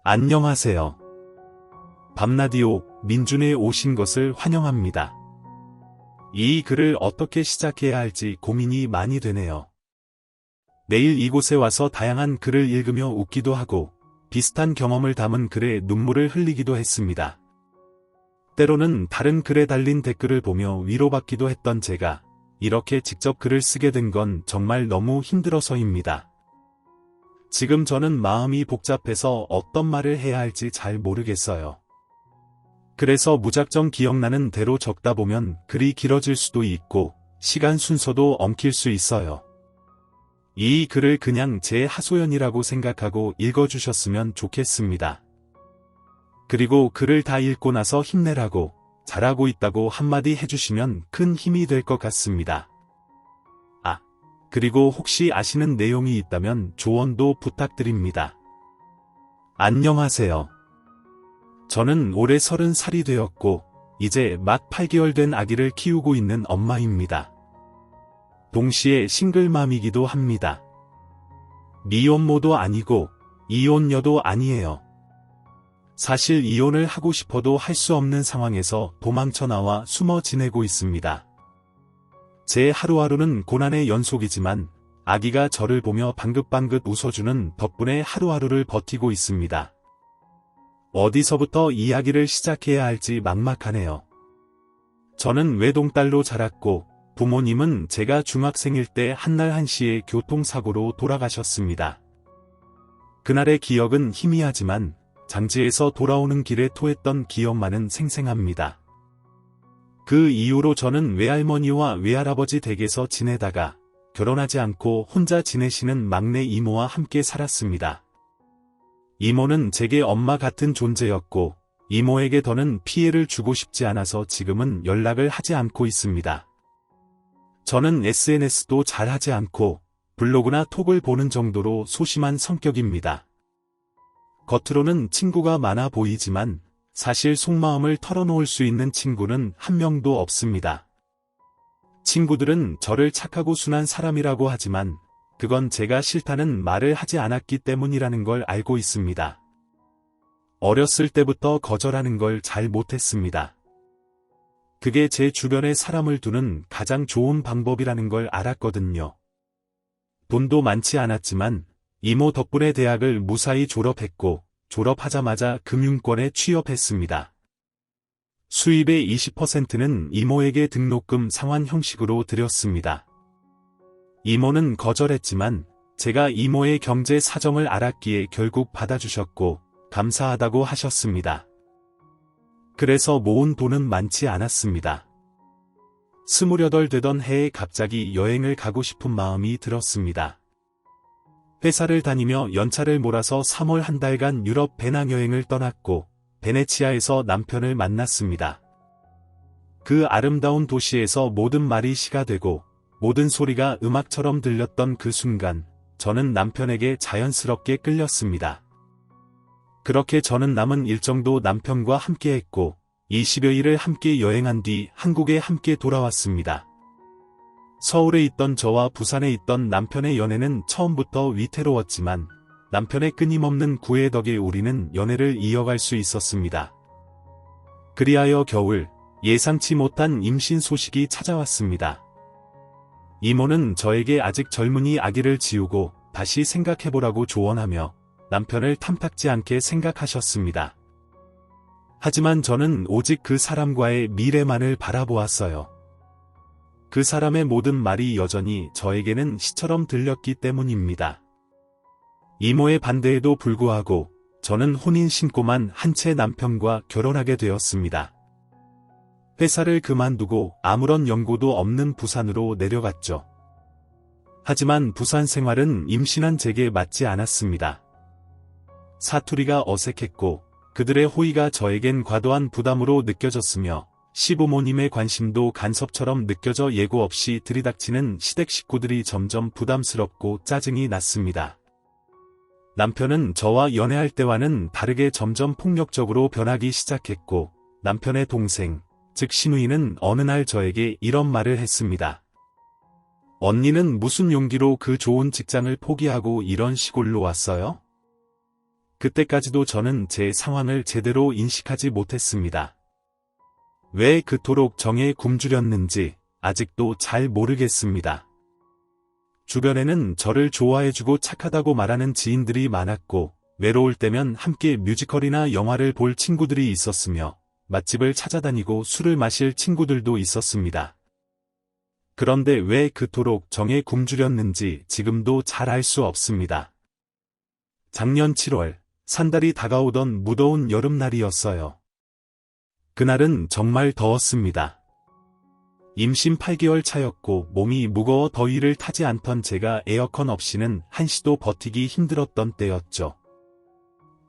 안녕하세요. 밤라디오 민준에 오신 것을 환영합니다. 이 글을 어떻게 시작해야 할지 고민이 많이 되네요. 매일 이곳에 와서 다양한 글을 읽으며 웃기도 하고 비슷한 경험을 담은 글에 눈물을 흘리기도 했습니다. 때로는 다른 글에 달린 댓글을 보며 위로받기도 했던 제가 이렇게 직접 글을 쓰게 된 건 정말 너무 힘들어서입니다. 지금 저는 마음이 복잡해서 어떤 말을 해야 할지 잘 모르겠어요. 그래서 무작정 기억나는 대로 적다 보면 글이 길어질 수도 있고 시간 순서도 엉킬 수 있어요. 이 글을 그냥 제 하소연이라고 생각하고 읽어주셨으면 좋겠습니다. 그리고 글을 다 읽고 나서 힘내라고, 잘하고 있다고 한마디 해주시면 큰 힘이 될 것 같습니다. 그리고 혹시 아시는 내용이 있다면 조언도 부탁드립니다. 안녕하세요. 저는 올해 30살이 되었고 이제 막 8개월 된 아기를 키우고 있는 엄마입니다. 동시에 싱글맘이기도 합니다. 미혼모도 아니고 이혼녀도 아니에요. 사실 이혼을 하고 싶어도 할 수 없는 상황에서 도망쳐 나와 숨어 지내고 있습니다. 제 하루하루는 고난의 연속이지만 아기가 저를 보며 방긋방긋 웃어주는 덕분에 하루하루를 버티고 있습니다. 어디서부터 이야기를 시작해야 할지 막막하네요. 저는 외동딸로 자랐고 부모님은 제가 중학생일 때 한날 한시에 교통사고로 돌아가셨습니다. 그날의 기억은 희미하지만 장지에서 돌아오는 길에 토했던 기억만은 생생합니다. 그 이후로 저는 외할머니와 외할아버지 댁에서 지내다가 결혼하지 않고 혼자 지내시는 막내 이모와 함께 살았습니다. 이모는 제게 엄마 같은 존재였고 이모에게 더는 피해를 주고 싶지 않아서 지금은 연락을 하지 않고 있습니다. 저는 SNS도 잘 하지 않고 블로그나 톡을 보는 정도로 소심한 성격입니다. 겉으로는 친구가 많아 보이지만 사실 속마음을 털어놓을 수 있는 친구는 한 명도 없습니다. 친구들은 저를 착하고 순한 사람이라고 하지만 그건 제가 싫다는 말을 하지 않았기 때문이라는 걸 알고 있습니다. 어렸을 때부터 거절하는 걸 잘 못했습니다. 그게 제 주변에 사람을 두는 가장 좋은 방법이라는 걸 알았거든요. 돈도 많지 않았지만 이모 덕분에 대학을 무사히 졸업했고 졸업하자마자 금융권에 취업했습니다. 수입의 20%는 이모에게 등록금 상환 형식으로 드렸습니다. 이모는 거절했지만 제가 이모의 경제 사정을 알았기에 결국 받아주셨고 감사하다고 하셨습니다. 그래서 모은 돈은 많지 않았습니다. 28 되던 해에 갑자기 여행을 가고 싶은 마음이 들었습니다. 회사를 다니며 연차를 몰아서 3월 한 달간 유럽 배낭여행을 떠났고 베네치아에서 남편을 만났습니다. 그 아름다운 도시에서 모든 말이 시가 되고 모든 소리가 음악처럼 들렸던 그 순간 저는 남편에게 자연스럽게 끌렸습니다. 그렇게 저는 남은 일정도 남편과 함께 했고 20여일을 함께 여행한 뒤 한국에 함께 돌아왔습니다. 서울에 있던 저와 부산에 있던 남편의 연애는 처음부터 위태로웠지만 남편의 끊임없는 구애 덕에 우리는 연애를 이어갈 수 있었습니다. 그리하여 겨울 예상치 못한 임신 소식이 찾아왔습니다. 이모는 저에게 아직 젊은이 아기를 지우고 다시 생각해보라고 조언하며 남편을 탐탁지 않게 생각하셨습니다. 하지만 저는 오직 그 사람과의 미래만을 바라보았어요. 그 사람의 모든 말이 여전히 저에게는 시처럼 들렸기 때문입니다. 이모의 반대에도 불구하고 저는 혼인 신고만 한 채 남편과 결혼하게 되었습니다. 회사를 그만두고 아무런 연고도 없는 부산으로 내려갔죠. 하지만 부산 생활은 임신한 제게 맞지 않았습니다. 사투리가 어색했고 그들의 호의가 저에겐 과도한 부담으로 느껴졌으며 시부모님의 관심도 간섭처럼 느껴져 예고 없이 들이닥치는 시댁 식구들이 점점 부담스럽고 짜증이 났습니다. 남편은 저와 연애할 때와는 다르게 점점 폭력적으로 변하기 시작했고 남편의 동생, 즉 시누이는 어느 날 저에게 이런 말을 했습니다. 언니는 무슨 용기로 그 좋은 직장을 포기하고 이런 시골로 왔어요? 그때까지도 저는 제 상황을 제대로 인식하지 못했습니다. 왜 그토록 정에 굶주렸는지 아직도 잘 모르겠습니다. 주변에는 저를 좋아해주고 착하다고 말하는 지인들이 많았고, 외로울 때면 함께 뮤지컬이나 영화를 볼 친구들이 있었으며, 맛집을 찾아다니고 술을 마실 친구들도 있었습니다. 그런데 왜 그토록 정에 굶주렸는지 지금도 잘 알 수 없습니다. 작년 7월, 산달이 다가오던 무더운 여름날이었어요. 그날은 정말 더웠습니다. 임신 8개월 차였고 몸이 무거워 더위를 타지 않던 제가 에어컨 없이는 한시도 버티기 힘들었던 때였죠.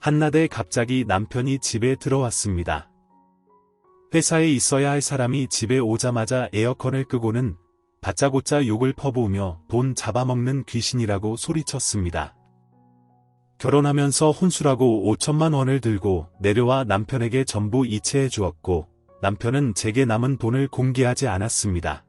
한낮에 갑자기 남편이 집에 들어왔습니다. 회사에 있어야 할 사람이 집에 오자마자 에어컨을 끄고는 다짜고짜 욕을 퍼부으며 돈 잡아먹는 귀신이라고 소리쳤습니다. 결혼하면서 혼수라고 5천만 원을 들고 내려와 남편에게 전부 이체해 주었고, 남편은 제게 남은 돈을 공개하지 않았습니다.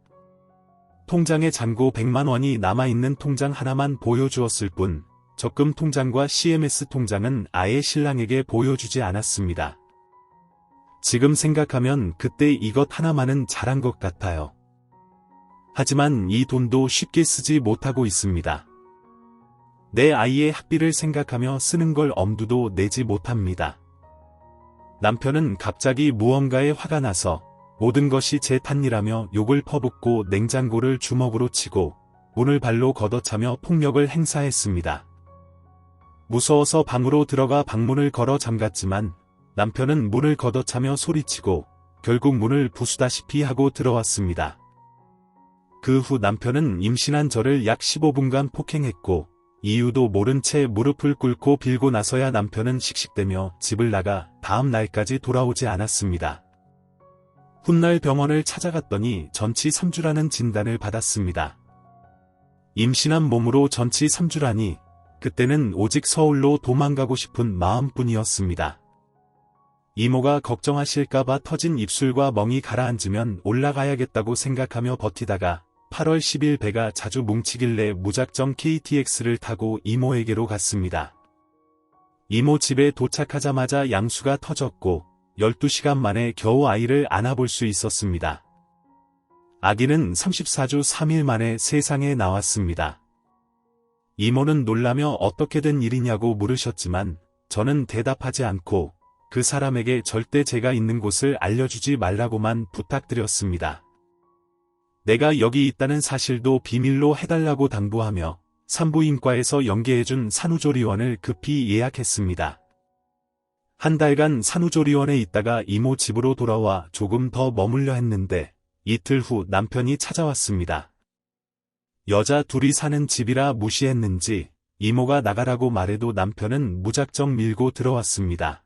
통장에 잔고 100만 원이 남아있는 통장 하나만 보여주었을 뿐, 적금 통장과 CMS 통장은 아예 신랑에게 보여주지 않았습니다. 지금 생각하면 그때 이것 하나만은 잘한 것 같아요. 하지만 이 돈도 쉽게 쓰지 못하고 있습니다. 내 아이의 학비를 생각하며 쓰는 걸 엄두도 내지 못합니다. 남편은 갑자기 무언가에 화가 나서 모든 것이 제 탓이라며 욕을 퍼붓고 냉장고를 주먹으로 치고 문을 발로 걷어차며 폭력을 행사했습니다. 무서워서 방으로 들어가 방문을 걸어 잠갔지만 남편은 문을 걷어차며 소리치고 결국 문을 부수다시피 하고 들어왔습니다. 그 후 남편은 임신한 저를 약 15분간 폭행했고, 이유도 모른 채 무릎을 꿇고 빌고 나서야 남편은 씩씩대며 집을 나가 다음 날까지 돌아오지 않았습니다. 훗날 병원을 찾아갔더니 전치 3주라는 진단을 받았습니다. 임신한 몸으로 전치 3주라니 그때는 오직 서울로 도망가고 싶은 마음뿐이었습니다. 이모가 걱정하실까봐 터진 입술과 멍이 가라앉으면 올라가야겠다고 생각하며 버티다가 8월 10일 배가 자주 뭉치길래 무작정 KTX를 타고 이모에게로 갔습니다. 이모 집에 도착하자마자 양수가 터졌고 12시간 만에 겨우 아이를 안아볼 수 있었습니다. 아기는 34주 3일 만에 세상에 나왔습니다. 이모는 놀라며 어떻게 된 일이냐고 물으셨지만 저는 대답하지 않고 그 사람에게 절대 제가 있는 곳을 알려주지 말라고만 부탁드렸습니다. 내가 여기 있다는 사실도 비밀로 해달라고 당부하며 산부인과에서 연계해준 산후조리원을 급히 예약했습니다. 한 달간 산후조리원에 있다가 이모 집으로 돌아와 조금 더 머물려 했는데 이틀 후 남편이 찾아왔습니다. 여자 둘이 사는 집이라 무시했는지 이모가 나가라고 말해도 남편은 무작정 밀고 들어왔습니다.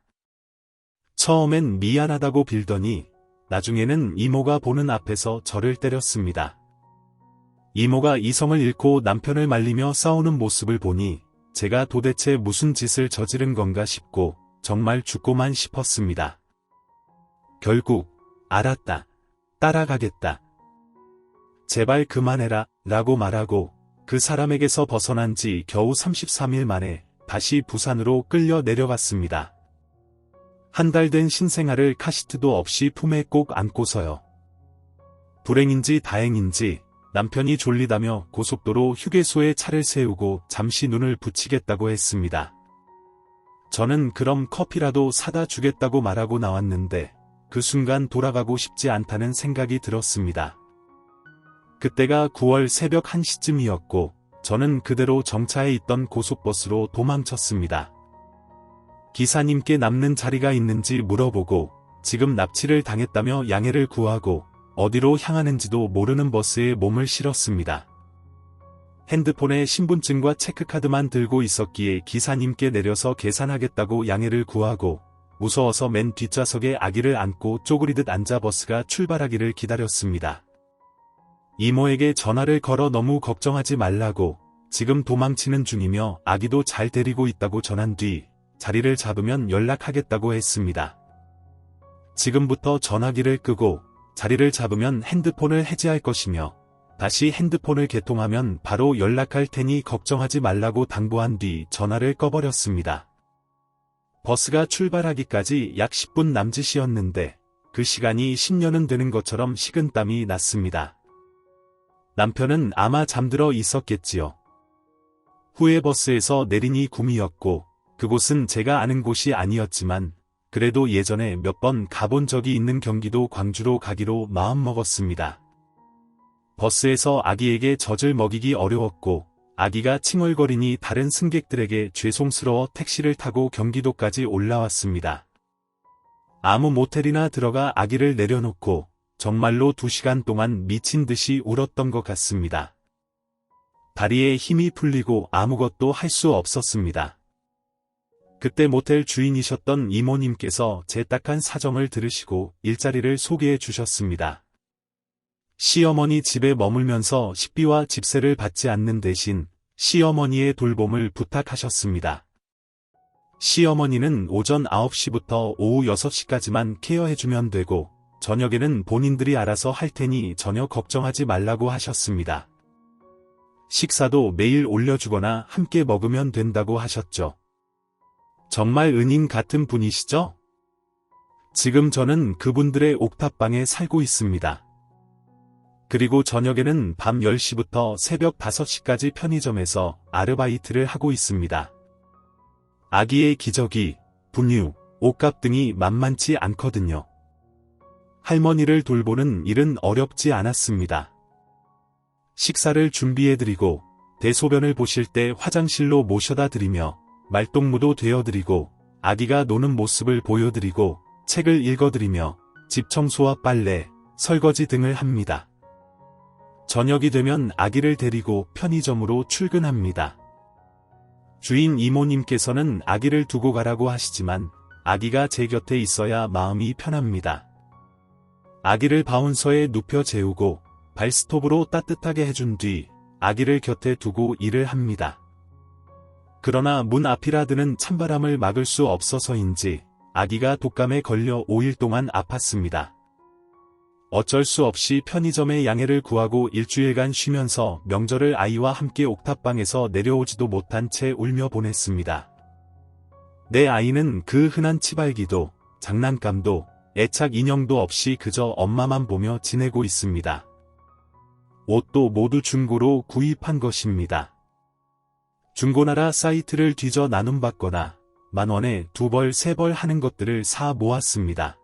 처음엔 미안하다고 빌더니 나중에는 이모가 보는 앞에서 저를 때렸습니다. 이모가 이성을 잃고 남편을 말리며 싸우는 모습을 보니 제가 도대체 무슨 짓을 저지른 건가 싶고 정말 죽고만 싶었습니다. 결국 알았다. 따라가겠다. 제발 그만해라 라고 말하고 그 사람에게서 벗어난 지 겨우 33일 만에 다시 부산으로 끌려 내려갔습니다. 한 달 된 신생아를 카시트도 없이 품에 꼭 안고서요. 불행인지 다행인지 남편이 졸리다며 고속도로 휴게소에 차를 세우고 잠시 눈을 붙이겠다고 했습니다. 저는 그럼 커피라도 사다 주겠다고 말하고 나왔는데 그 순간 돌아가고 싶지 않다는 생각이 들었습니다. 그때가 9월 새벽 1시쯤이었고 저는 그대로 정차해 있던 고속버스로 도망쳤습니다. 기사님께 남는 자리가 있는지 물어보고 지금 납치를 당했다며 양해를 구하고 어디로 향하는지도 모르는 버스에 몸을 실었습니다. 핸드폰에 신분증과 체크카드만 들고 있었기에 기사님께 내려서 계산하겠다고 양해를 구하고 무서워서 맨 뒷좌석에 아기를 안고 쪼그리듯 앉아 버스가 출발하기를 기다렸습니다. 이모에게 전화를 걸어 너무 걱정하지 말라고 지금 도망치는 중이며 아기도 잘 데리고 있다고 전한 뒤 자리를 잡으면 연락하겠다고 했습니다. 지금부터 전화기를 끄고 자리를 잡으면 핸드폰을 해지할 것이며 다시 핸드폰을 개통하면 바로 연락할 테니 걱정하지 말라고 당부한 뒤 전화를 꺼버렸습니다. 버스가 출발하기까지 약 10분 남짓이었는데 그 시간이 10년은 되는 것처럼 식은땀이 났습니다. 남편은 아마 잠들어 있었겠지요. 후에 버스에서 내리니 구미였고 그곳은 제가 아는 곳이 아니었지만 그래도 예전에 몇 번 가본 적이 있는 경기도 광주로 가기로 마음먹었습니다. 버스에서 아기에게 젖을 먹이기 어려웠고 아기가 칭얼거리니 다른 승객들에게 죄송스러워 택시를 타고 경기도까지 올라왔습니다. 아무 모텔이나 들어가 아기를 내려놓고 정말로 2시간 동안 미친 듯이 울었던 것 같습니다. 다리에 힘이 풀리고 아무것도 할 수 없었습니다. 그때 모텔 주인이셨던 이모님께서 제 딱한 사정을 들으시고 일자리를 소개해 주셨습니다. 시어머니 집에 머물면서 식비와 집세를 받지 않는 대신 시어머니의 돌봄을 부탁하셨습니다. 시어머니는 오전 9시부터 오후 6시까지만 케어해주면 되고 저녁에는 본인들이 알아서 할 테니 전혀 걱정하지 말라고 하셨습니다. 식사도 매일 올려주거나 함께 먹으면 된다고 하셨죠. 정말 은인 같은 분이시죠? 지금 저는 그분들의 옥탑방에 살고 있습니다. 그리고 저녁에는 밤 10시부터 새벽 5시까지 편의점에서 아르바이트를 하고 있습니다. 아기의 기저귀, 분유, 옷값 등이 만만치 않거든요. 할머니를 돌보는 일은 어렵지 않았습니다. 식사를 준비해드리고 대소변을 보실 때 화장실로 모셔다 드리며 말동무도 되어드리고 아기가 노는 모습을 보여드리고 책을 읽어드리며 집 청소와 빨래, 설거지 등을 합니다. 저녁이 되면 아기를 데리고 편의점으로 출근합니다. 주인 이모님께서는 아기를 두고 가라고 하시지만 아기가 제 곁에 있어야 마음이 편합니다. 아기를 바운서에 눕혀 재우고 발스톱으로 따뜻하게 해준 뒤 아기를 곁에 두고 일을 합니다. 그러나 문 앞이라 드는 찬바람을 막을 수 없어서인지 아기가 독감에 걸려 5일 동안 아팠습니다. 어쩔 수 없이 편의점에 양해를 구하고 일주일간 쉬면서 명절을 아이와 함께 옥탑방에서 내려오지도 못한 채 울며 보냈습니다. 내 아이는 그 흔한 치발기도, 장난감도, 애착 인형도 없이 그저 엄마만 보며 지내고 있습니다. 옷도 모두 중고로 구입한 것입니다. 중고나라 사이트를 뒤져 나눔받거나 만원에 2벌 3벌 하는 것들을 사 모았습니다.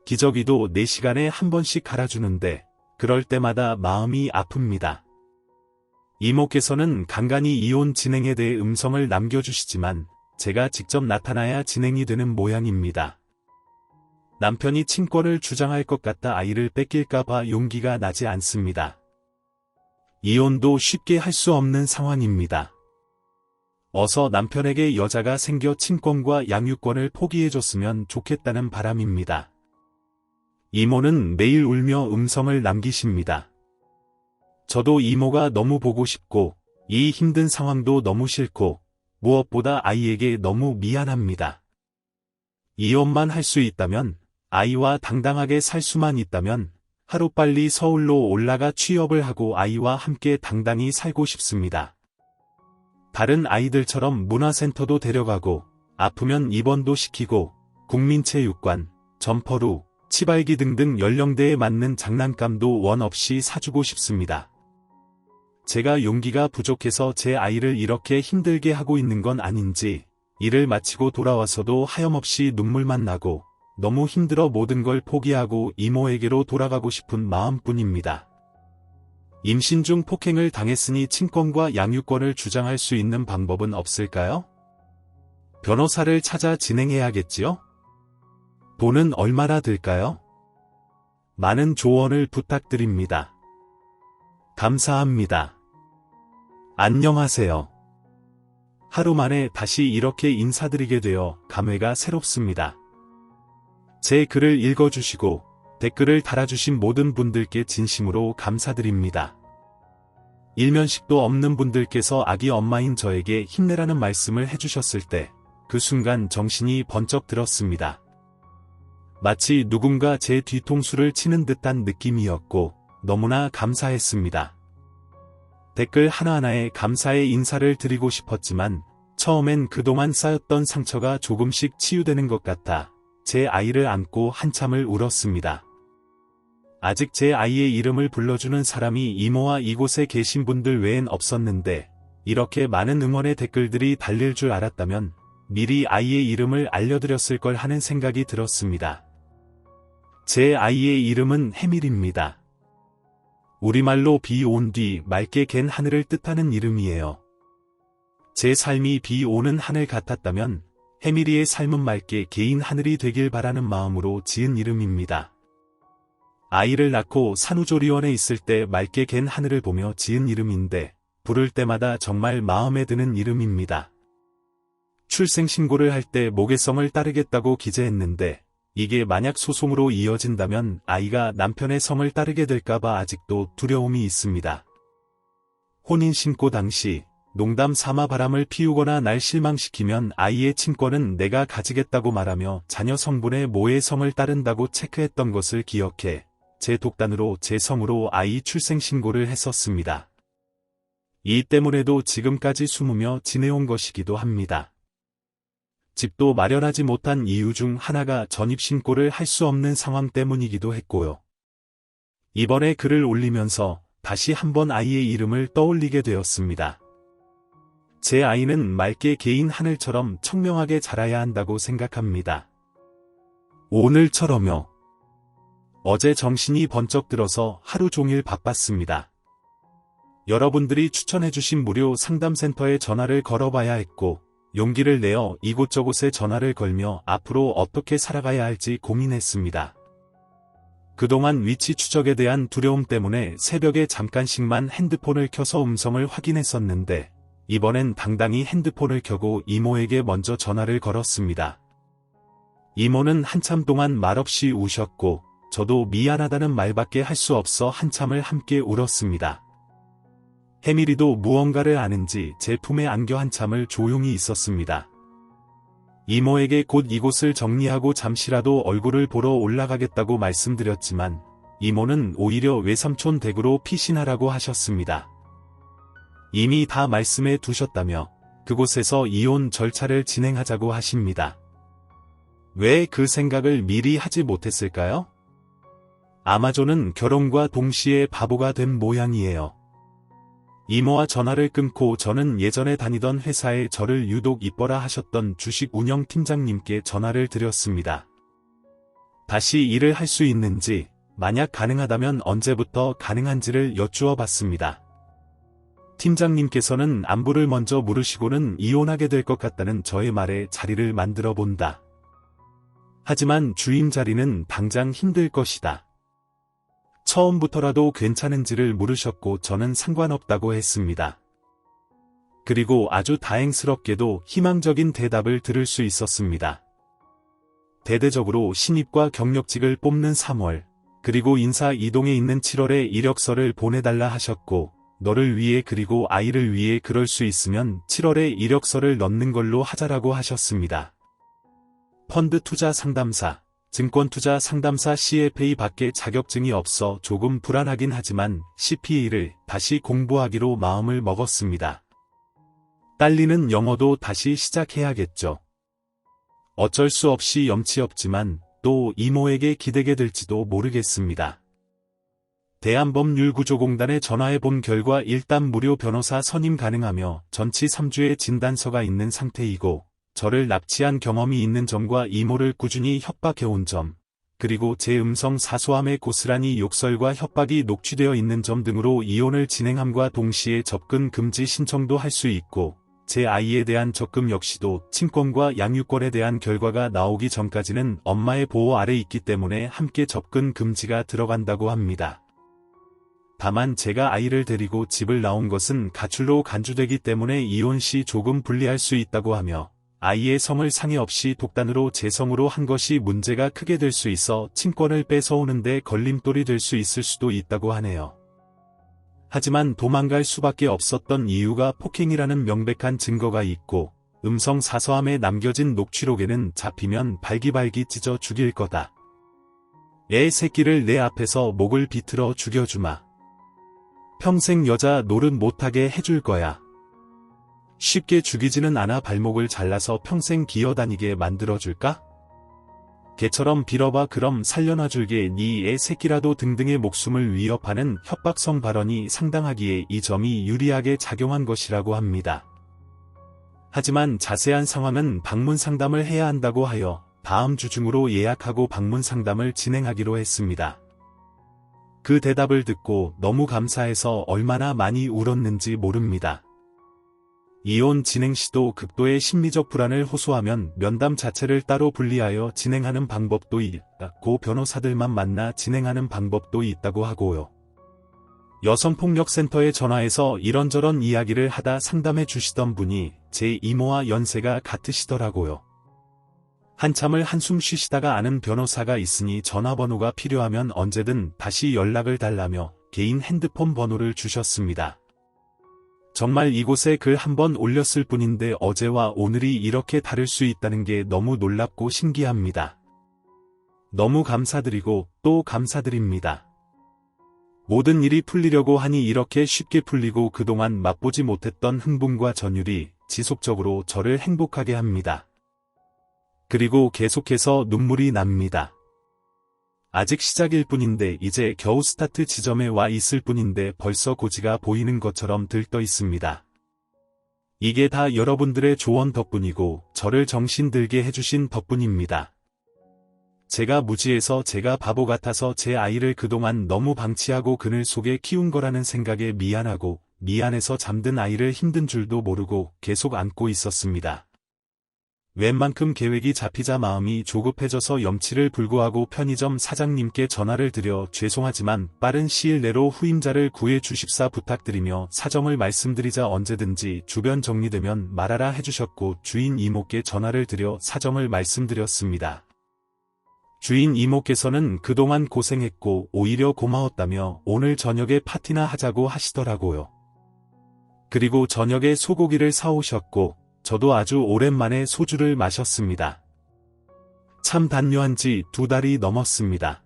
기저귀도 4시간에 한 번씩 갈아주는데 그럴 때마다 마음이 아픕니다. 이모께서는 간간히 이혼 진행에 대해 음성을 남겨주시지만 제가 직접 나타나야 진행이 되는 모양입니다. 남편이 친권을 주장할 것 같아 아이를 뺏길까봐 용기가 나지 않습니다. 이혼도 쉽게 할 수 없는 상황입니다. 어서 남편에게 여자가 생겨 친권과 양육권을 포기해줬으면 좋겠다는 바람입니다. 이모는 매일 울며 음성을 남기십니다. 저도 이모가 너무 보고 싶고 이 힘든 상황도 너무 싫고 무엇보다 아이에게 너무 미안합니다. 이혼만 할 수 있다면 아이와 당당하게 살 수만 있다면 하루빨리 서울로 올라가 취업을 하고 아이와 함께 당당히 살고 싶습니다. 다른 아이들처럼 문화센터도 데려가고 아프면 입원도 시키고 국민체육관, 점퍼루, 치발기 등등 연령대에 맞는 장난감도 원 없이 사주고 싶습니다. 제가 용기가 부족해서 제 아이를 이렇게 힘들게 하고 있는 건 아닌지 일을 마치고 돌아와서도 하염없이 눈물만 나고 너무 힘들어 모든 걸 포기하고 이모에게로 돌아가고 싶은 마음뿐입니다. 임신 중 폭행을 당했으니 친권과 양육권을 주장할 수 있는 방법은 없을까요? 변호사를 찾아 진행해야겠지요? 돈은 얼마나 들까요? 많은 조언을 부탁드립니다. 감사합니다. 안녕하세요. 하루 만에 다시 이렇게 인사드리게 되어 감회가 새롭습니다. 제 글을 읽어주시고 댓글을 달아주신 모든 분들께 진심으로 감사드립니다. 일면식도 없는 분들께서 아기 엄마인 저에게 힘내라는 말씀을 해주셨을 때 그 순간 정신이 번쩍 들었습니다. 마치 누군가 제 뒤통수를 치는 듯한 느낌이었고 너무나 감사했습니다. 댓글 하나하나에 감사의 인사를 드리고 싶었지만 처음엔 그동안 쌓였던 상처가 조금씩 치유되는 것 같아 제 아이를 안고 한참을 울었습니다. 아직 제 아이의 이름을 불러주는 사람이 이모와 이곳에 계신 분들 외엔 없었는데 이렇게 많은 응원의 댓글들이 달릴 줄 알았다면 미리 아이의 이름을 알려드렸을 걸 하는 생각이 들었습니다. 제 아이의 이름은 해밀입니다. 우리말로 비 온 뒤 맑게 갠 하늘을 뜻하는 이름이에요. 제 삶이 비 오는 하늘 같았다면 해밀이의 삶은 맑게 개인 하늘이 되길 바라는 마음으로 지은 이름입니다. 아이를 낳고 산후조리원에 있을 때 맑게 갠 하늘을 보며 지은 이름인데 부를 때마다 정말 마음에 드는 이름입니다. 출생신고를 할 때 모계성을 따르겠다고 기재했는데 이게 만약 소송으로 이어진다면 아이가 남편의 성을 따르게 될까봐 아직도 두려움이 있습니다. 혼인신고 당시 농담 삼아 바람을 피우거나 날 실망시키면 아이의 친권은 내가 가지겠다고 말하며 자녀 성분의 모의 성을 따른다고 체크했던 것을 기억해 제 독단으로 제 성으로 아이 출생신고를 했었습니다. 이 때문에도 지금까지 숨으며 지내온 것이기도 합니다. 집도 마련하지 못한 이유 중 하나가 전입신고를 할 수 없는 상황 때문이기도 했고요. 이번에 글을 올리면서 다시 한번 아이의 이름을 떠올리게 되었습니다. 제 아이는 맑게 개인 하늘처럼 청명하게 자라야 한다고 생각합니다. 오늘처럼요. 어제 정신이 번쩍 들어서 하루 종일 바빴습니다. 여러분들이 추천해주신 무료 상담센터에 전화를 걸어봐야 했고 용기를 내어 이곳저곳에 전화를 걸며 앞으로 어떻게 살아가야 할지 고민했습니다. 그동안 위치 추적에 대한 두려움 때문에 새벽에 잠깐씩만 핸드폰을 켜서 음성을 확인했었는데 이번엔 당당히 핸드폰을 켜고 이모에게 먼저 전화를 걸었습니다. 이모는 한참 동안 말없이 우셨고 저도 미안하다는 말밖에 할 수 없어 한참을 함께 울었습니다. 해밀이도 무언가를 아는지 제 품에 안겨 한참을 조용히 있었습니다. 이모에게 곧 이곳을 정리하고 잠시라도 얼굴을 보러 올라가겠다고 말씀드렸지만 이모는 오히려 외삼촌 댁으로 피신하라고 하셨습니다. 이미 다 말씀해 두셨다며 그곳에서 이혼 절차를 진행하자고 하십니다. 왜 그 생각을 미리 하지 못했을까요? 아마 저는 결혼과 동시에 바보가 된 모양이에요. 이모와 전화를 끊고 저는 예전에 다니던 회사에 저를 유독 이뻐라 하셨던 주식 운영 팀장님께 전화를 드렸습니다. 다시 일을 할 수 있는지, 만약 가능하다면 언제부터 가능한지를 여쭈어 봤습니다. 팀장님께서는 안부를 먼저 물으시고는 이혼하게 될 것 같다는 저의 말에 자리를 만들어 본다. 하지만 주임 자리는 당장 힘들 것이다. 처음부터라도 괜찮은지를 물으셨고 저는 상관없다고 했습니다. 그리고 아주 다행스럽게도 희망적인 대답을 들을 수 있었습니다. 대대적으로 신입과 경력직을 뽑는 3월, 그리고 인사 이동에 있는 7월에 이력서를 보내달라 하셨고, 너를 위해 그리고 아이를 위해 그럴 수 있으면 7월에 이력서를 넣는 걸로 하자라고 하셨습니다. 펀드 투자 상담사, 증권투자 상담사 CFA 밖에 자격증이 없어 조금 불안하긴 하지만 CPA를 다시 공부하기로 마음을 먹었습니다. 딸리는 영어도 다시 시작해야겠죠. 어쩔 수 없이 염치 없지만 또 이모에게 기대게 될지도 모르겠습니다. 대한법률구조공단에 전화해 본 결과 일단 무료 변호사 선임 가능하며 전치 3주의 진단서가 있는 상태이고 저를 납치한 경험이 있는 점과 이모를 꾸준히 협박해온 점, 그리고 제 음성 사소함에 고스란히 욕설과 협박이 녹취되어 있는 점 등으로 이혼을 진행함과 동시에 접근 금지 신청도 할 수 있고 제 아이에 대한 적금 역시도 친권과 양육권에 대한 결과가 나오기 전까지는 엄마의 보호 아래 있기 때문에 함께 접근 금지가 들어간다고 합니다. 다만 제가 아이를 데리고 집을 나온 것은 가출로 간주되기 때문에 이혼 시 조금 불리할 수 있다고 하며 아이의 성을 상의 없이 독단으로 제 성으로 한 것이 문제가 크게 될 수 있어 친권을 뺏어오는데 걸림돌이 될 수 있을 수도 있다고 하네요. 하지만 도망갈 수밖에 없었던 이유가 폭행이라는 명백한 증거가 있고 음성 사서함에 남겨진 녹취록에는 잡히면 발기발기 찢어 죽일 거다. 애 새끼를 내 앞에서 목을 비틀어 죽여주마. 평생 여자 노릇 못하게 해줄 거야. 쉽게 죽이지는 않아 발목을 잘라서 평생 기어다니게 만들어줄까? 개처럼 빌어봐 그럼 살려놔줄게 네 애 새끼라도 등등의 목숨을 위협하는 협박성 발언이 상당하기에 이 점이 유리하게 작용한 것이라고 합니다. 하지만 자세한 상황은 방문 상담을 해야 한다고 하여 다음 주 중으로 예약하고 방문 상담을 진행하기로 했습니다. 그 대답을 듣고 너무 감사해서 얼마나 많이 울었는지 모릅니다. 이혼 진행 시도 극도의 심리적 불안을 호소하면 면담 자체를 따로 분리하여 진행하는 방법도 있고 변호사들만 만나 진행하는 방법도 있다고 하고요. 여성폭력센터에 전화해서 이런저런 이야기를 하다 상담해 주시던 분이 제 이모와 연세가 같으시더라고요. 한참을 한숨 쉬시다가 아는 변호사가 있으니 전화번호가 필요하면 언제든 다시 연락을 달라며 개인 핸드폰 번호를 주셨습니다. 정말 이곳에 글 한번 올렸을 뿐인데 어제와 오늘이 이렇게 다를 수 있다는 게 너무 놀랍고 신기합니다. 너무 감사드리고 또 감사드립니다. 모든 일이 풀리려고 하니 이렇게 쉽게 풀리고 그동안 맛보지 못했던 흥분과 전율이 지속적으로 저를 행복하게 합니다. 그리고 계속해서 눈물이 납니다. 아직 시작일 뿐인데 이제 겨우 스타트 지점에 와 있을 뿐인데 벌써 고지가 보이는 것처럼 들떠 있습니다. 이게 다 여러분들의 조언 덕분이고 저를 정신들게 해주신 덕분입니다. 제가 무지해서 제가 바보 같아서 제 아이를 그동안 너무 방치하고 그늘 속에 키운 거라는 생각에 미안하고 미안해서 잠든 아이를 힘든 줄도 모르고 계속 안고 있었습니다. 웬만큼 계획이 잡히자 마음이 조급해져서 염치를 불구하고 편의점 사장님께 전화를 드려 죄송하지만 빠른 시일 내로 후임자를 구해 주십사 부탁드리며 사정을 말씀드리자 언제든지 주변 정리되면 말하라 해주셨고 주인 이모께 전화를 드려 사정을 말씀드렸습니다. 주인 이모께서는 그동안 고생했고 오히려 고마웠다며 오늘 저녁에 파티나 하자고 하시더라고요. 그리고 저녁에 소고기를 사오셨고 저도 아주 오랜만에 소주를 마셨습니다. 참 단뇨한 지 2달이 넘었습니다.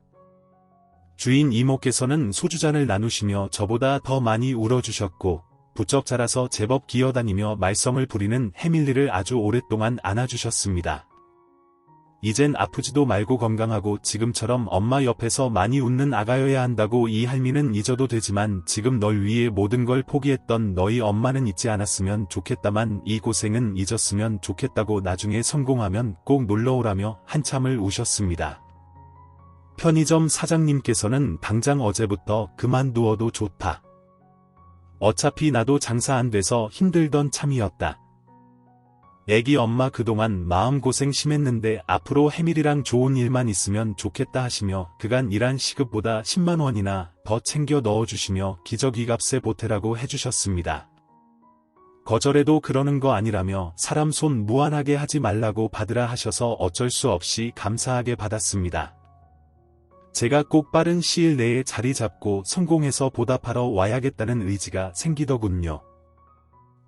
주인 이모께서는 소주잔을 나누시며 저보다 더 많이 울어주셨고 부쩍 자라서 제법 기어다니며 말썽을 부리는 해밀리를 아주 오랫동안 안아주셨습니다. 이젠 아프지도 말고 건강하고 지금처럼 엄마 옆에서 많이 웃는 아가여야 한다고 이 할미는 잊어도 되지만 지금 널 위해 모든 걸 포기했던 너희 엄마는 잊지 않았으면 좋겠다만 이 고생은 잊었으면 좋겠다고 나중에 성공하면 꼭 놀러오라며 한참을 우셨습니다. 편의점 사장님께서는 당장 어제부터 그만두어도 좋다. 어차피 나도 장사 안 돼서 힘들던 참이었다. 애기 엄마 그동안 마음고생 심했는데 앞으로 해밀이랑 좋은 일만 있으면 좋겠다 하시며 그간 일한 시급보다 10만 원이나 더 챙겨 넣어주시며 기저귀값에 보태라고 해주셨습니다. 거절해도 그러는 거 아니라며 사람 손 무한하게 하지 말라고 받으라 하셔서 어쩔 수 없이 감사하게 받았습니다. 제가 꼭 빠른 시일 내에 자리 잡고 성공해서 보답하러 와야겠다는 의지가 생기더군요.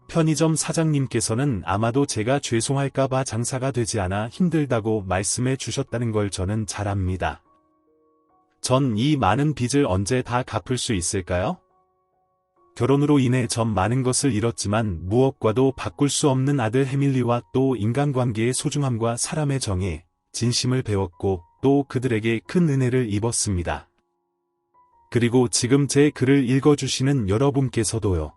편의점 사장님께서는 아마도 제가 죄송할까봐 장사가 되지 않아 힘들다고 말씀해 주셨다는 걸 저는 잘 압니다. 전 이 많은 빚을 언제 다 갚을 수 있을까요? 결혼으로 인해 전 많은 것을 잃었지만 무엇과도 바꿀 수 없는 아들 해밀리와 또 인간관계의 소중함과 사람의 정에 진심을 배웠고 또 그들에게 큰 은혜를 입었습니다. 그리고 지금 제 글을 읽어주시는 여러분께서도요.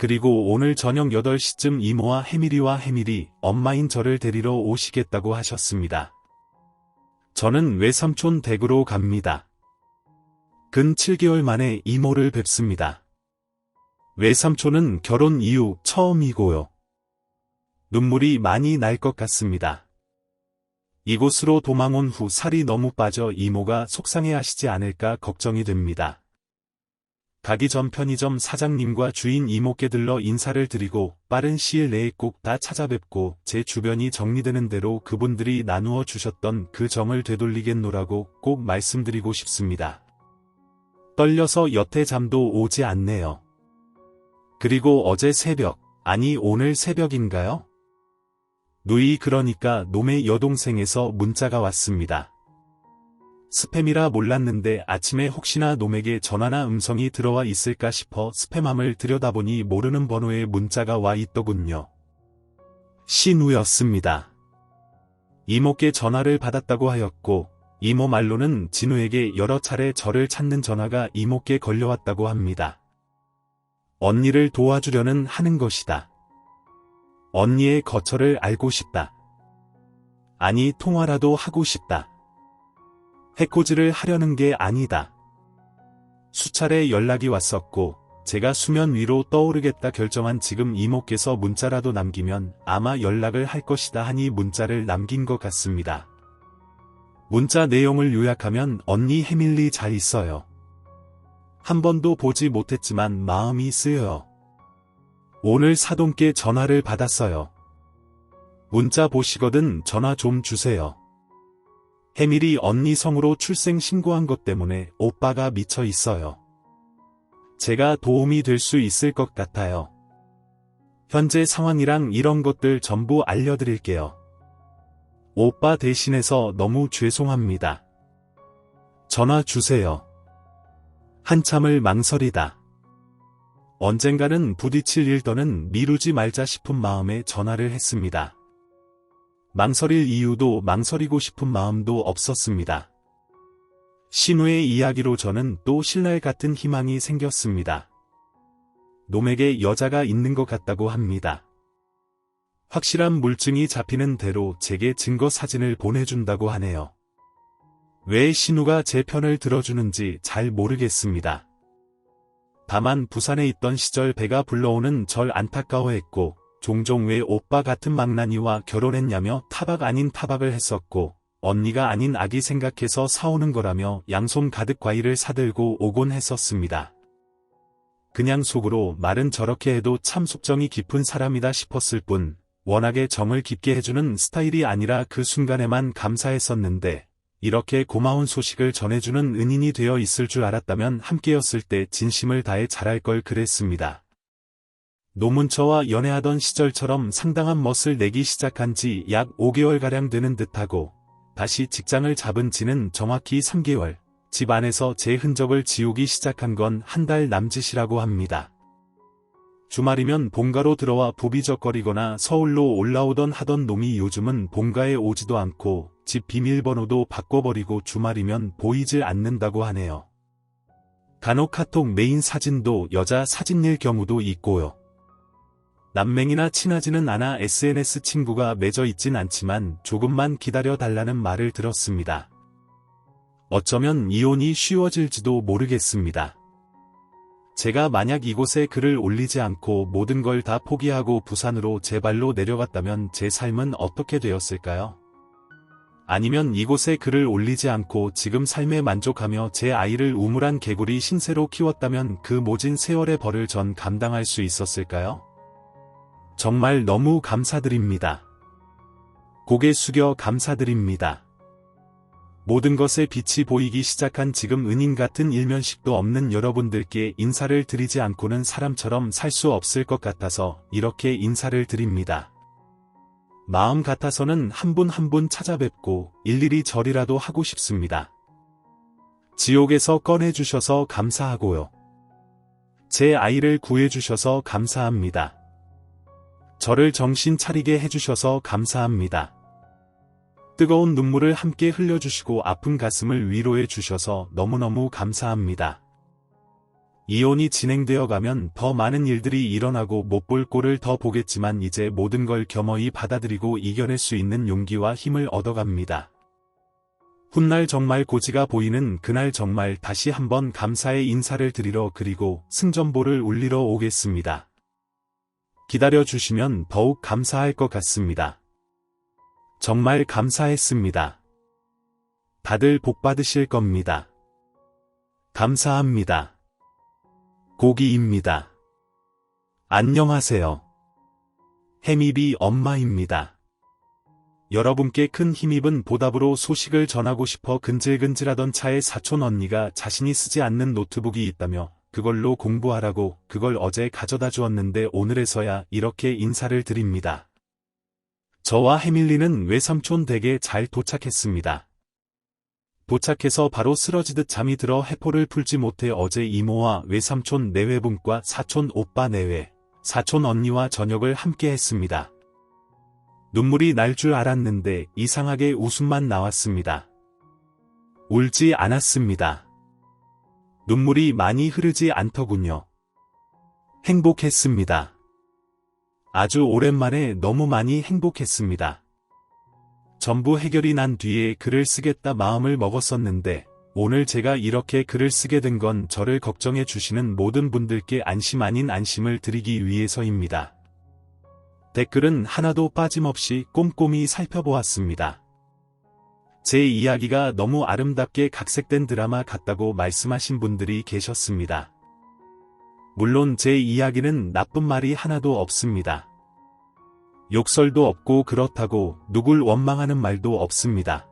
그리고 오늘 저녁 8시쯤 이모와 해밀이 엄마인 저를 데리러 오시겠다고 하셨습니다. 저는 외삼촌 댁으로 갑니다. 근 7개월 만에 이모를 뵙습니다. 외삼촌은 결혼 이후 처음이고요. 눈물이 많이 날 것 같습니다. 이곳으로 도망 온 후 살이 너무 빠져 이모가 속상해하시지 않을까 걱정이 됩니다. 가기 전 편의점 사장님과 주인 이모께 들러 인사를 드리고 빠른 시일 내에 꼭 다 찾아뵙고 제 주변이 정리되는 대로 그분들이 나누어 주셨던 그 정을 되돌리겠노라고 꼭 말씀드리고 싶습니다. 떨려서 여태 잠도 오지 않네요. 그리고 어제 새벽, 아니 오늘 새벽인가요? 누이 그러니까 놈의 여동생에서 문자가 왔습니다. 스팸이라 몰랐는데 아침에 혹시나 놈에게 전화나 음성이 들어와 있을까 싶어 스팸함을 들여다보니 모르는 번호의 문자가 와 있더군요. 신우였습니다. 이모께 전화를 받았다고 하였고 이모 말로는 진우에게 여러 차례 저를 찾는 전화가 이모께 걸려왔다고 합니다. 언니를 도와주려는 하는 것이다. 언니의 거처를 알고 싶다. 아니 통화라도 하고 싶다. 해코지를 하려는 게 아니다. 수차례 연락이 왔었고 제가 수면 위로 떠오르겠다 결정한 지금 이모께서 문자라도 남기면 아마 연락을 할 것이다 하니 문자를 남긴 것 같습니다. 문자 내용을 요약하면 언니 해밀리 잘 있어요. 한 번도 보지 못했지만 마음이 쓰여요. 오늘 사돈께 전화를 받았어요. 문자 보시거든 전화 좀 주세요. 해밀이 언니 성으로 출생 신고한 것 때문에 오빠가 미쳐 있어요. 제가 도움이 될 수 있을 것 같아요. 현재 상황이랑 이런 것들 전부 알려드릴게요. 오빠 대신해서 너무 죄송합니다. 전화 주세요. 한참을 망설이다. 언젠가는 부딪힐 일더는 미루지 말자 싶은 마음에 전화를 했습니다. 망설일 이유도 망설이고 싶은 마음도 없었습니다. 신우의 이야기로 저는 또 신랄 같은 희망이 생겼습니다. 놈에게 여자가 있는 것 같다고 합니다. 확실한 물증이 잡히는 대로 제게 증거 사진을 보내준다고 하네요. 왜 신우가 제 편을 들어주는지 잘 모르겠습니다. 다만 부산에 있던 시절 배가 불러오는 절 안타까워했고 종종 왜 오빠 같은 망나니와 결혼했냐며 타박 아닌 타박을 했었고 언니가 아닌 아기 생각해서 사오는 거라며 양손 가득 과일을 사들고 오곤 했었습니다. 그냥 속으로 말은 저렇게 해도 참 속정이 깊은 사람이다 싶었을 뿐 워낙에 정을 깊게 해주는 스타일이 아니라 그 순간에만 감사했었는데 이렇게 고마운 소식을 전해주는 은인이 되어 있을 줄 알았다면 함께였을 때 진심을 다해 잘할 걸 그랬습니다. 노문처와 연애하던 시절처럼 상당한 멋을 내기 시작한 지 약 5개월가량 되는 듯하고 다시 직장을 잡은 지는 정확히 3개월, 집 안에서 제 흔적을 지우기 시작한 건 한 달 남짓이라고 합니다. 주말이면 본가로 들어와 부비적거리거나 서울로 올라오던 하던 놈이 요즘은 본가에 오지도 않고 집 비밀번호도 바꿔버리고 주말이면 보이질 않는다고 하네요. 간혹 카톡 메인 사진도 여자 사진일 경우도 있고요. 남맹이나 친하지는 않아 SNS 친구가 맺어 있진 않지만 조금만 기다려 달라는 말을 들었습니다. 어쩌면 이혼이 쉬워질지도 모르겠습니다. 제가 만약 이곳에 글을 올리지 않고 모든 걸 다 포기하고 부산으로 제 발로 내려갔다면 제 삶은 어떻게 되었을까요? 아니면 이곳에 글을 올리지 않고 지금 삶에 만족하며 제 아이를 우물한 개구리 신세로 키웠다면 그 모진 세월의 벌을 전 감당할 수 있었을까요? 정말 너무 감사드립니다. 고개 숙여 감사드립니다. 모든 것에 빛이 보이기 시작한 지금 은인 같은 일면식도 없는 여러분들께 인사를 드리지 않고는 사람처럼 살 수 없을 것 같아서 이렇게 인사를 드립니다. 마음 같아서는 한 분 한 분 찾아뵙고 일일이 절이라도 하고 싶습니다. 지옥에서 꺼내주셔서 감사하고요. 제 아이를 구해주셔서 감사합니다. 저를 정신 차리게 해주셔서 감사합니다. 뜨거운 눈물을 함께 흘려주시고 아픈 가슴을 위로해 주셔서 너무너무 감사합니다. 이혼이 진행되어 가면 더 많은 일들이 일어나고 못 볼 꼴을 더 보겠지만 이제 모든 걸 겸허히 받아들이고 이겨낼 수 있는 용기와 힘을 얻어갑니다. 훗날 정말 고지가 보이는 그날 정말 다시 한번 감사의 인사를 드리러 그리고 승전보를 울리러 오겠습니다. 기다려주시면 더욱 감사할 것 같습니다. 정말 감사했습니다. 다들 복 받으실 겁니다. 감사합니다. 고기입니다. 안녕하세요. 해밀이 엄마입니다. 여러분께 큰 힘입은 보답으로 소식을 전하고 싶어 근질근질하던 차에 사촌 언니가 자신이 쓰지 않는 노트북이 있다며 그걸로 공부하라고 그걸 어제 가져다 주었는데 오늘에서야 이렇게 인사를 드립니다. 저와 해밀리는 외삼촌 댁에 잘 도착했습니다. 도착해서 바로 쓰러지듯 잠이 들어 해포를 풀지 못해 어제 이모와 외삼촌 내외분과 사촌 오빠 내외, 사촌 언니와 저녁을 함께 했습니다. 눈물이 날 줄 알았는데 이상하게 웃음만 나왔습니다. 울지 않았습니다. 눈물이 많이 흐르지 않더군요. 행복했습니다. 아주 오랜만에 너무 많이 행복했습니다. 전부 해결이 난 뒤에 글을 쓰겠다 마음을 먹었었는데 오늘 제가 이렇게 글을 쓰게 된 건 저를 걱정해 주시는 모든 분들께 안심 아닌 안심을 드리기 위해서입니다. 댓글은 하나도 빠짐없이 꼼꼼히 살펴보았습니다. 제 이야기가 너무 아름답게 각색된 드라마 같다고 말씀하신 분들이 계셨습니다. 물론 제 이야기는 나쁜 말이 하나도 없습니다. 욕설도 없고 그렇다고 누굴 원망하는 말도 없습니다.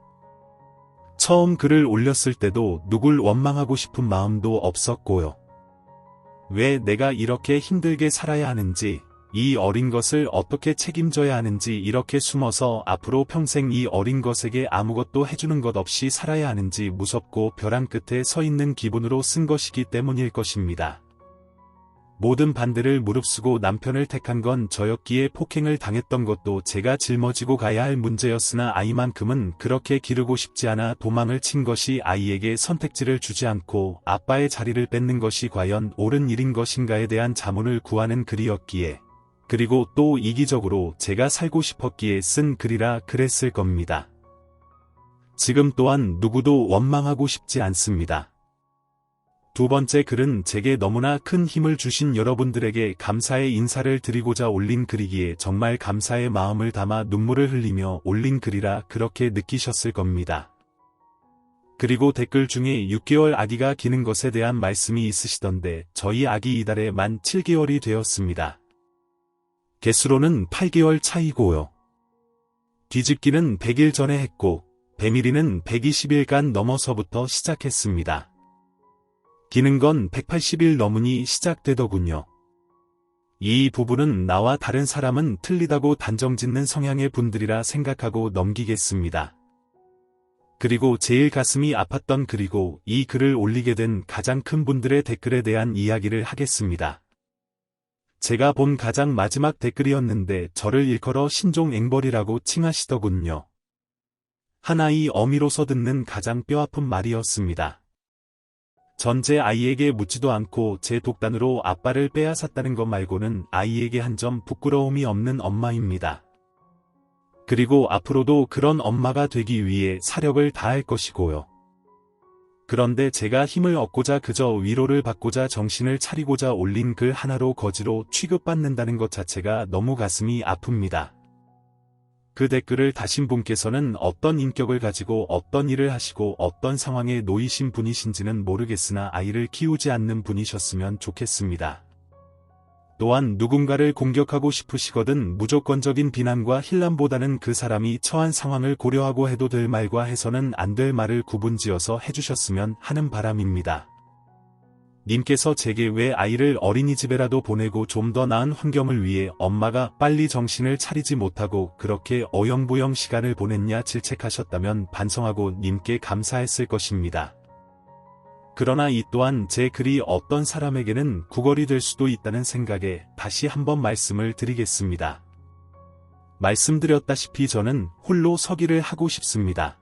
처음 글을 올렸을 때도 누굴 원망하고 싶은 마음도 없었고요. 왜 내가 이렇게 힘들게 살아야 하는지, 이 어린 것을 어떻게 책임져야 하는지, 이렇게 숨어서 앞으로 평생 이 어린 것에게 아무것도 해주는 것 없이 살아야 하는지 무섭고 벼랑 끝에 서 있는 기분으로 쓴 것이기 때문일 것입니다. 모든 반대를 무릅쓰고 남편을 택한 건 저였기에 폭행을 당했던 것도 제가 짊어지고 가야 할 문제였으나 아이만큼은 그렇게 기르고 싶지 않아 도망을 친 것이 아이에게 선택지를 주지 않고 아빠의 자리를 뺏는 것이 과연 옳은 일인 것인가에 대한 자문을 구하는 글이었기에, 그리고 또 이기적으로 제가 살고 싶었기에 쓴 글이라 그랬을 겁니다. 지금 또한 누구도 원망하고 싶지 않습니다. 두 번째 글은 제게 너무나 큰 힘을 주신 여러분들에게 감사의 인사를 드리고자 올린 글이기에 정말 감사의 마음을 담아 눈물을 흘리며 올린 글이라 그렇게 느끼셨을 겁니다. 그리고 댓글 중에 6개월 아기가 기는 것에 대한 말씀이 있으시던데 저희 아기 이달에 만 7개월이 되었습니다. 개수로는 8개월 차이고요. 뒤집기는 100일 전에 했고 배밀이는 120일간 넘어서부터 시작했습니다. 기는 건 180일 넘으니 시작되더군요. 이 부분은 나와 다른 사람은 틀리다고 단정짓는 성향의 분들이라 생각하고 넘기겠습니다. 그리고 제일 가슴이 아팠던 글이고 이 글을 올리게 된 가장 큰 분들의 댓글에 대한 이야기를 하겠습니다. 제가 본 가장 마지막 댓글이었는데 저를 일컬어 신종앵벌이라고 칭하시더군요. 하나의 어미로서 듣는 가장 뼈아픈 말이었습니다. 전 제 아이에게 묻지도 않고 제 독단으로 아빠를 빼앗았다는 것 말고는 아이에게 한 점 부끄러움이 없는 엄마입니다. 그리고 앞으로도 그런 엄마가 되기 위해 사력을 다할 것이고요. 그런데 제가 힘을 얻고자 그저 위로를 받고자 정신을 차리고자 올린 글 하나로 거지로 취급받는다는 것 자체가 너무 가슴이 아픕니다. 그 댓글을 다신 분께서는 어떤 인격을 가지고 어떤 일을 하시고 어떤 상황에 놓이신 분이신지는 모르겠으나 아이를 키우지 않는 분이셨으면 좋겠습니다. 또한 누군가를 공격하고 싶으시거든 무조건적인 비난과 힐난보다는 그 사람이 처한 상황을 고려하고 해도 될 말과 해서는 안 될 말을 구분지어서 해주셨으면 하는 바람입니다. 님께서 제게 왜 아이를 어린이집에라도 보내고 좀 더 나은 환경을 위해 엄마가 빨리 정신을 차리지 못하고 그렇게 어영부영 시간을 보냈냐 질책하셨다면 반성하고 님께 감사했을 것입니다. 그러나 이 또한 제 글이 어떤 사람에게는 구걸이 될 수도 있다는 생각에 다시 한번 말씀을 드리겠습니다. 말씀드렸다시피 저는 홀로 서기를 하고 싶습니다.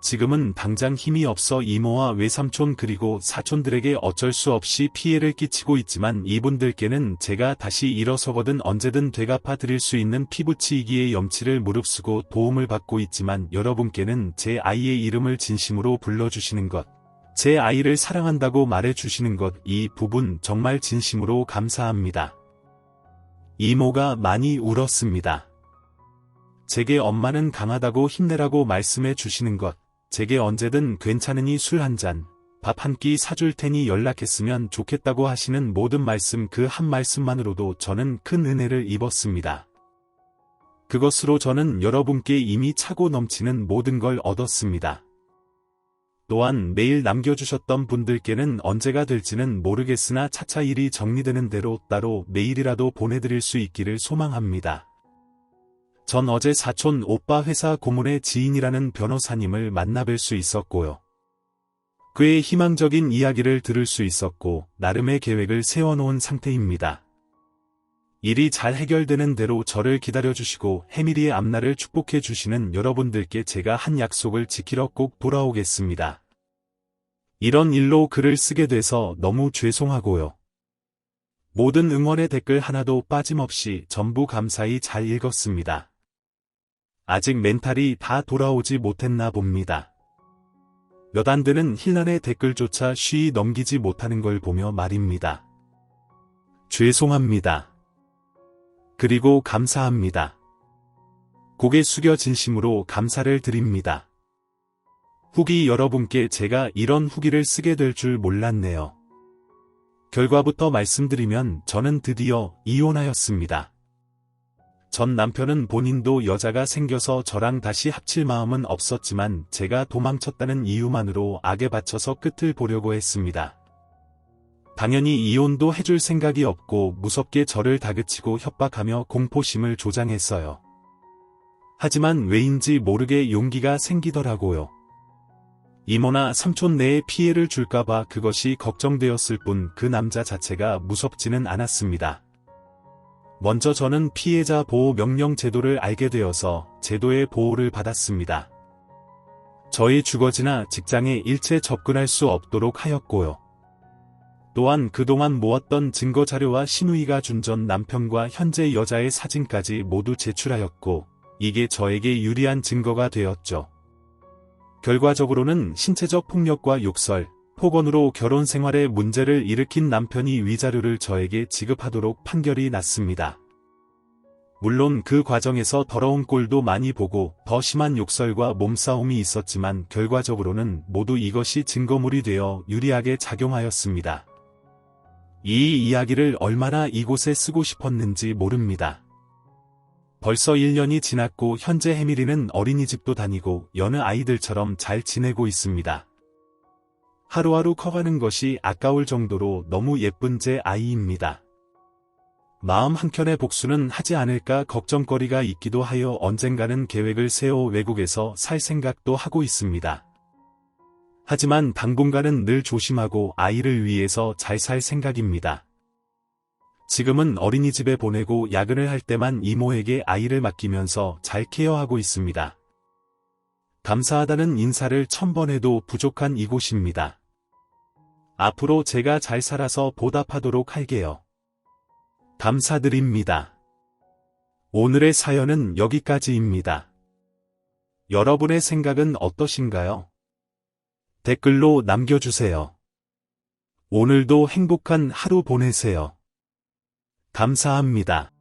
지금은 당장 힘이 없어 이모와 외삼촌 그리고 사촌들에게 어쩔 수 없이 피해를 끼치고 있지만 이분들께는 제가 다시 일어서거든 언제든 되갚아 드릴 수 있는 피부치이기에 염치를 무릅쓰고 도움을 받고 있지만 여러분께는 제 아이의 이름을 진심으로 불러주시는 것, 제 아이를 사랑한다고 말해주시는 것, 이 부분 정말 진심으로 감사합니다. 이모가 많이 울었습니다. 제게 엄마는 강하다고 힘내라고 말씀해 주시는 것, 제게 언제든 괜찮으니 술 한 잔, 밥 한 끼 사줄 테니 연락했으면 좋겠다고 하시는 모든 말씀 그 한 말씀만으로도 저는 큰 은혜를 입었습니다. 그것으로 저는 여러분께 이미 차고 넘치는 모든 걸 얻었습니다. 또한 메일 남겨주셨던 분들께는 언제가 될지는 모르겠으나 차차 일이 정리되는 대로 따로 메일이라도 보내드릴 수 있기를 소망합니다. 전 어제 사촌 오빠 회사 고문의 지인이라는 변호사님을 만나뵐 수 있었고요. 그의 희망적인 이야기를 들을 수 있었고 나름의 계획을 세워놓은 상태입니다. 일이 잘 해결되는 대로 저를 기다려주시고 해밀이의 앞날을 축복해주시는 여러분들께 제가 한 약속을 지키러 꼭 돌아오겠습니다. 이런 일로 글을 쓰게 돼서 너무 죄송하고요. 모든 응원의 댓글 하나도 빠짐없이 전부 감사히 잘 읽었습니다. 아직 멘탈이 다 돌아오지 못했나 봅니다. 몇 안 되는 힐난의 댓글조차 쉬이 넘기지 못하는 걸 보며 말입니다. 죄송합니다. 그리고 감사합니다. 고개 숙여 진심으로 감사를 드립니다. 후기 여러분께 제가 이런 후기를 쓰게 될 줄 몰랐네요. 결과부터 말씀드리면 저는 드디어 이혼하였습니다. 전 남편은 본인도 여자가 생겨서 저랑 다시 합칠 마음은 없었지만 제가 도망쳤다는 이유만으로 악에 받쳐서 끝을 보려고 했습니다. 당연히 이혼도 해줄 생각이 없고 무섭게 저를 다그치고 협박하며 공포심을 조장했어요. 하지만 왜인지 모르게 용기가 생기더라고요. 이모나 삼촌 내에 피해를 줄까봐 그것이 걱정되었을 뿐 그 남자 자체가 무섭지는 않았습니다. 먼저 저는 피해자 보호 명령 제도를 알게 되어서 제도의 보호를 받았습니다. 저희 주거지나 직장에 일체 접근할 수 없도록 하였고요. 또한 그동안 모았던 증거 자료와 신우이가 준 전 남편과 현재 여자의 사진까지 모두 제출하였고, 이게 저에게 유리한 증거가 되었죠. 결과적으로는 신체적 폭력과 욕설, 폭언으로 결혼 생활에 문제를 일으킨 남편이 위자료를 저에게 지급하도록 판결이 났습니다. 물론 그 과정에서 더러운 꼴도 많이 보고 더 심한 욕설과 몸싸움이 있었지만 결과적으로는 모두 이것이 증거물이 되어 유리하게 작용하였습니다. 이 이야기를 얼마나 이곳에 쓰고 싶었는지 모릅니다. 벌써 1년이 지났고 현재 해밀이는 어린이집도 다니고 여느 아이들처럼 잘 지내고 있습니다. 하루하루 커가는 것이 아까울 정도로 너무 예쁜 제 아이입니다. 마음 한켠에 복수는 하지 않을까 걱정거리가 있기도 하여 언젠가는 계획을 세워 외국에서 살 생각도 하고 있습니다. 하지만 당분간은 늘 조심하고 아이를 위해서 잘 살 생각입니다. 지금은 어린이집에 보내고 야근을 할 때만 이모에게 아이를 맡기면서 잘 케어하고 있습니다. 감사하다는 인사를 1000번 해도 부족한 이곳입니다. 앞으로 제가 잘 살아서 보답하도록 할게요. 감사드립니다. 오늘의 사연은 여기까지입니다. 여러분의 생각은 어떠신가요? 댓글로 남겨주세요. 오늘도 행복한 하루 보내세요. 감사합니다.